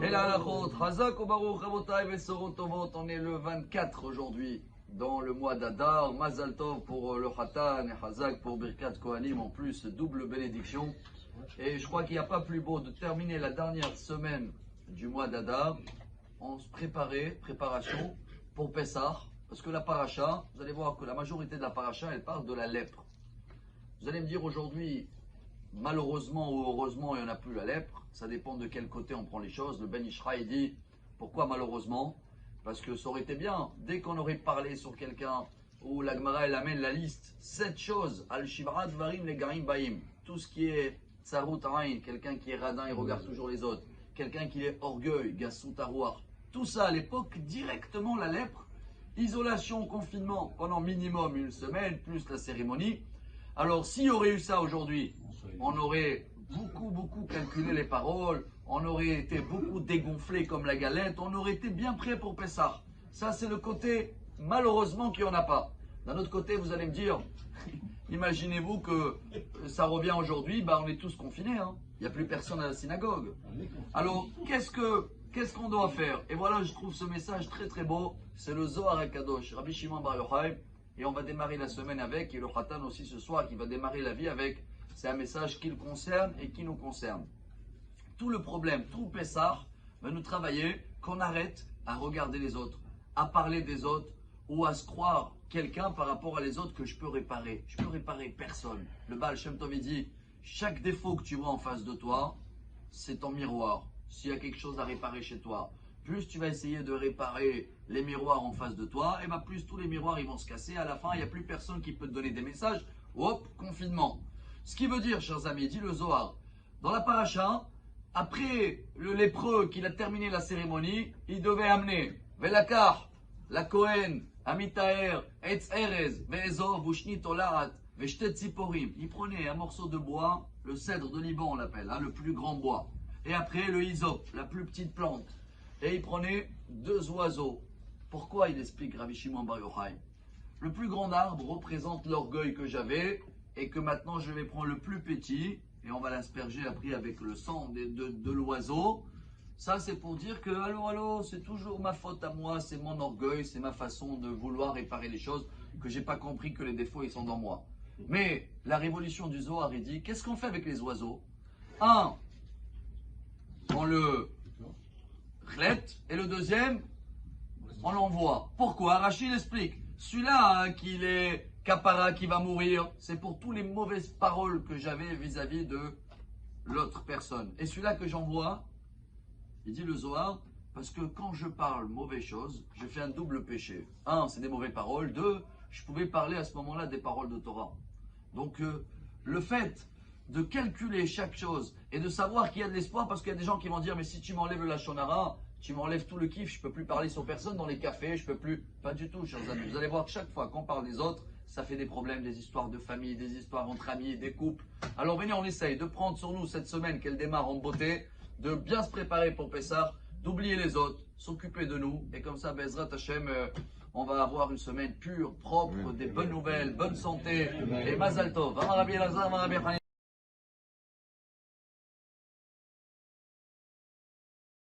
Et la halachot, Hazak ou Baruch Rabotai Vesorot Tovot, on est le 24 aujourd'hui, dans le mois d'Adar, Mazal Tov pour le Khatan et Hazak pour Birkat Kohanim, en plus double bénédiction. Et je crois qu'il n'y a pas plus beau de terminer la dernière semaine du mois d'Adar en se préparation pour Pessah, parce que la paracha, vous allez voir que la majorité de la paracha, elle parle de la lèpre. Vous allez me dire aujourd'hui, malheureusement ou heureusement, il n'y en a plus la lèpre. Ça dépend de quel côté on prend les choses. Le Ben Ishraï dit, pourquoi malheureusement? Parce que ça aurait été bien, dès qu'on aurait parlé sur quelqu'un, où la Gemara elle amène la liste, 7 choses, Al-Shibrat Varim le Garim Baim, tout ce qui est Tsarut Ain, quelqu'un qui est radin, il regarde toujours les autres, quelqu'un qui est orgueil, Gassut Arouar, tout ça à l'époque, directement la lèpre, isolation, confinement, pendant minimum une semaine, plus la cérémonie. Alors s'il y aurait eu ça aujourd'hui, on aurait beaucoup calculé les paroles, on aurait été beaucoup dégonflé comme la galette, on aurait été bien prêt pour Pessah. Ça c'est le côté, malheureusement, qu'il n'y en a pas. D'un autre côté, vous allez me dire, imaginez-vous que ça revient aujourd'hui, on est tous confinés, hein. Il n'y a plus personne à la synagogue. Alors, qu'est-ce qu'on doit faire? Et voilà, je trouve ce message très beau, c'est le Zohar HaKadosh, Rabbi Shimon Bar Yochai, et on va démarrer la semaine avec, et le Khatan aussi ce soir, qui va démarrer la vie avec. C'est un message qui le concerne et qui nous concerne. Tout le problème, tout Pessah, va nous travailler qu'on arrête à regarder les autres, à parler des autres ou à se croire quelqu'un par rapport à les autres que je peux réparer. Je peux réparer personne. Le Baal Shem Tov dit, chaque défaut que tu vois en face de toi, c'est ton miroir. S'il y a quelque chose à réparer chez toi, plus tu vas essayer de réparer les miroirs en face de toi, et plus tous les miroirs ils vont se casser. À la fin, il n'y a plus personne qui peut te donner des messages. Hop, confinement. Ce qui veut dire, chers amis, dit le Zohar, dans la paracha, après le lépreux qu'il a terminé la cérémonie, il devait amener Velakar, la Kohen, Amitaer, Etz Erez, Ve'ezor, Vushni Tolarat, Veshtet Tziporim. Il prenait un morceau de bois, le cèdre de Liban on l'appelle, le plus grand bois. Et après le hysope, la plus petite plante. Et il prenait 2 oiseaux. Pourquoi il explique Rabbi Shimon Bar Yochai? Le plus grand arbre représente l'orgueil que j'avais et que maintenant je vais prendre le plus petit et on va l'asperger après avec le sang de l'oiseau. Ça c'est pour dire que allô, c'est toujours ma faute à moi, c'est mon orgueil, c'est ma façon de vouloir réparer les choses, que j'ai pas compris que les défauts ils sont dans moi. Mais la révolution du Zohar il dit, qu'est-ce qu'on fait avec les oiseaux? Un, on le chlette et le deuxième, on l'envoie. Pourquoi? Rachid explique. Celui-là qu'il est Kapara qui va mourir, c'est pour toutes les mauvaises paroles que j'avais vis-à-vis de l'autre personne. Et celui-là que j'envoie, il dit le Zohar, parce que quand je parle mauvaise chose, je fais un double péché. 1, c'est des mauvaises paroles. 2, je pouvais parler à ce moment-là des paroles de Torah. Donc le fait de calculer chaque chose et de savoir qu'il y a de l'espoir, parce qu'il y a des gens qui vont dire, mais si tu m'enlèves le Lachon Hara, tu m'enlèves tout le kiff, je ne peux plus parler sur personne dans les cafés, je ne peux plus. Pas du tout, chers amis. Vous allez voir que chaque fois qu'on parle des autres, ça fait des problèmes, des histoires de famille, des histoires entre amis, des couples. Alors venez, on essaye de prendre sur nous cette semaine qu'elle démarre en beauté, de bien se préparer pour Pessah, d'oublier les autres, s'occuper de nous. Et comme ça, Bezrat Hashem, on va avoir une semaine pure, propre, des bonnes nouvelles, bonne santé et Mazal Tov.